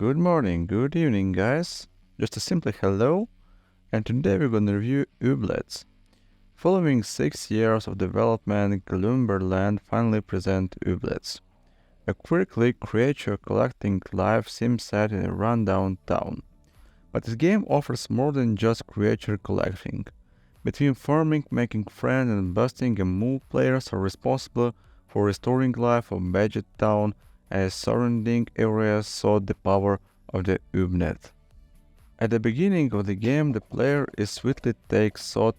Good morning, good evening, guys. Just a simple hello, and today we're gonna review Ooblets. Following 6 years of development, Gloomberland finally presents Ooblets, a quirky creature collecting life sim set in a rundown town. But this game offers more than just creature collecting. Between farming, making friends, and busting a move, players are responsible for restoring life of Badget Town as surrounding areas sought the power of the Oobnet. At the beginning of the game, the player is swiftly takes thought,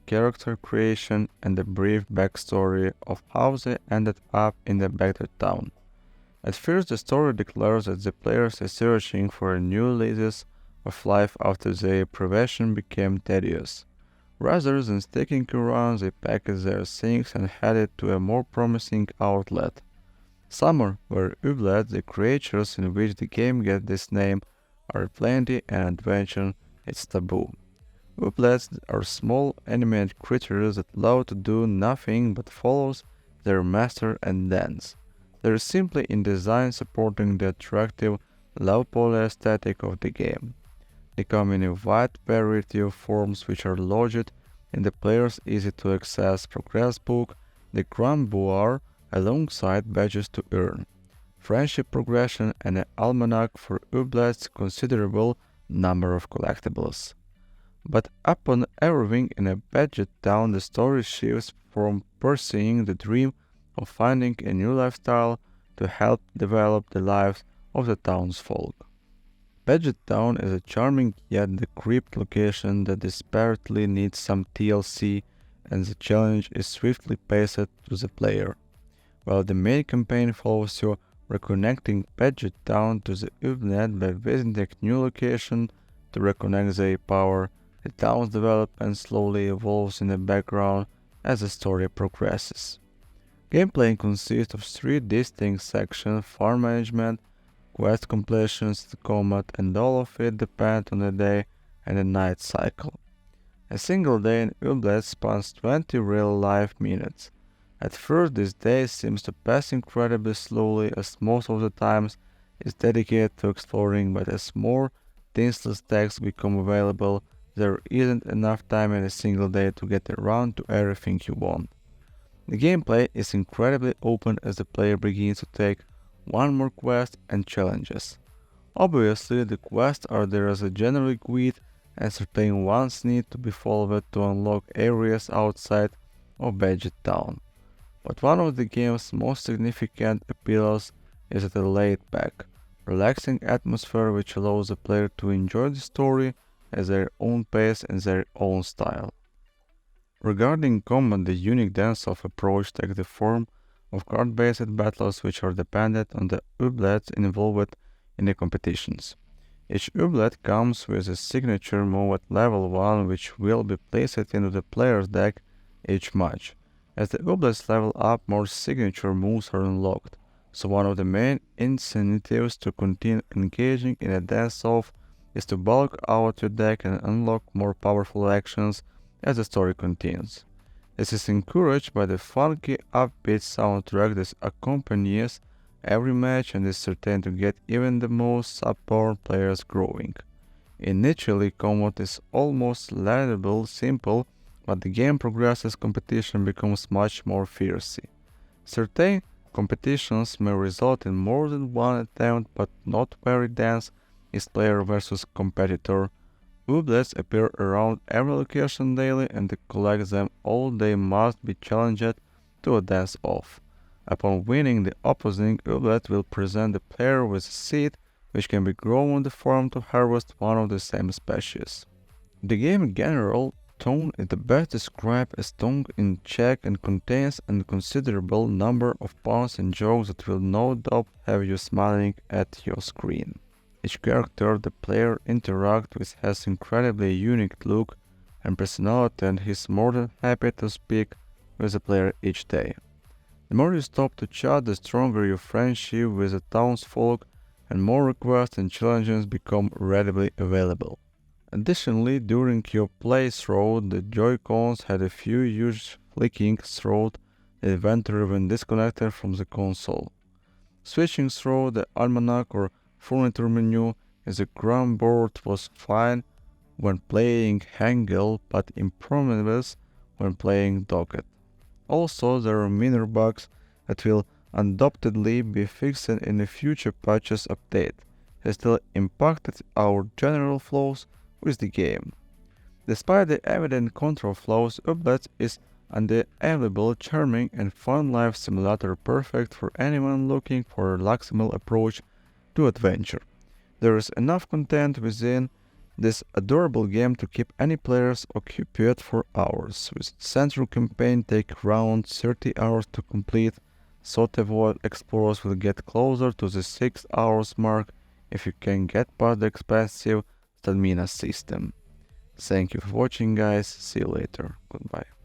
character creation, and a brief backstory of how they ended up in the Badget Town. At first, the story declares that the players are searching for new leases of life after their profession became tedious. Rather than sticking around, they packed their things and headed to a more promising outlet. Summer, where Ooblets, the creatures in which the game gets this name, are plenty and adventure is taboo. Ooblets are small animated creatures that love to do nothing but follow their master and dance. They are simply in design supporting the attractive, low-poly aesthetic of the game. They come in a wide variety of forms which are lodged in the player's easy-to-access progress book, the Grimoire, alongside badges to earn, friendship progression, and an almanac for Ooblet's considerable number of collectibles. But upon arriving in a Badget town, the story shifts from pursuing the dream of finding a new lifestyle to help develop the lives of the townsfolk. Badget Town is a charming yet decrepit location that desperately needs some TLC, and the challenge is swiftly paced to the player. While the main campaign follows you reconnecting Badget Town to the Oobnet by visiting a new location to reconnect their power, the town's development slowly evolves in the background as the story progresses. Gameplay consists of 3 distinct sections: farm management, quest completions, combat, and all of it depends on the day and the night cycle. A single day in Ooblets spans 20 real-life minutes. At first, this day seems to pass incredibly slowly as most of the time is dedicated to exploring, but as more tasteless tasks become available, there isn't enough time in a single day to get around to everything you want. The gameplay is incredibly open as the player begins to take one more quest and challenges. Obviously, the quests are there as a general guide, and certain ones need to be followed to unlock areas outside of Badget Town. But one of the game's most significant appeals is the laid-back, relaxing atmosphere which allows the player to enjoy the story at their own pace and their own style. Regarding combat, the unique dance-off approach takes the form of card-based battles which are dependent on the Ooblets involved in the competitions. Each Ooblet comes with a signature move at level 1 which will be placed into the player's deck each match. As the Ooblets level up, more signature moves are unlocked, so one of the main incentives to continue engaging in a dance-off is to bulk out your deck and unlock more powerful actions as the story continues. This is encouraged by the funky offbeat soundtrack that accompanies every match and is certain to get even the most stubborn players growing. Initially, combat is almost legible, simple, but the game progresses, competition becomes much more fierce. Certain competitions may result in more than one attempt, but not very dense is player versus competitor. Ooblets appear around every location daily, and to collect them all they must be challenged to a dance-off. Upon winning, the opposing Ooblet will present the player with a seed which can be grown on the farm to harvest one of the same species. The game's general tone is the best described as tongue in check and contains a considerable number of puns and jokes that will no doubt have you smiling at your screen. Each character the player interacts with has incredibly unique look and personality, and he is more than happy to speak with the player each day. The more you stop to chat, the stronger your friendship with the townsfolk and more requests and challenges become readily available. Additionally, during your playthrough, the Joy-Cons had a few huge flicking throughout the inventory when disconnected from the console. Switching through the almanac or furniture menu in the ground board was fine when playing Hangul, but impromptu when playing Docket. Also, there are minor bugs that will undoubtedly be fixed in a future patches update, has still impacted our general flows with the game. Despite the evident control flaws, Ooblets is undeniably charming and fun life simulator perfect for anyone looking for a relaxable approach to adventure. There is enough content within this adorable game to keep any players occupied for hours, with central campaign take around 30 hours to complete. Sotevoid explorers will get closer to the 6 hours mark if you can get past the expensive stamina system. Thank you for watching, guys. See you later. Goodbye.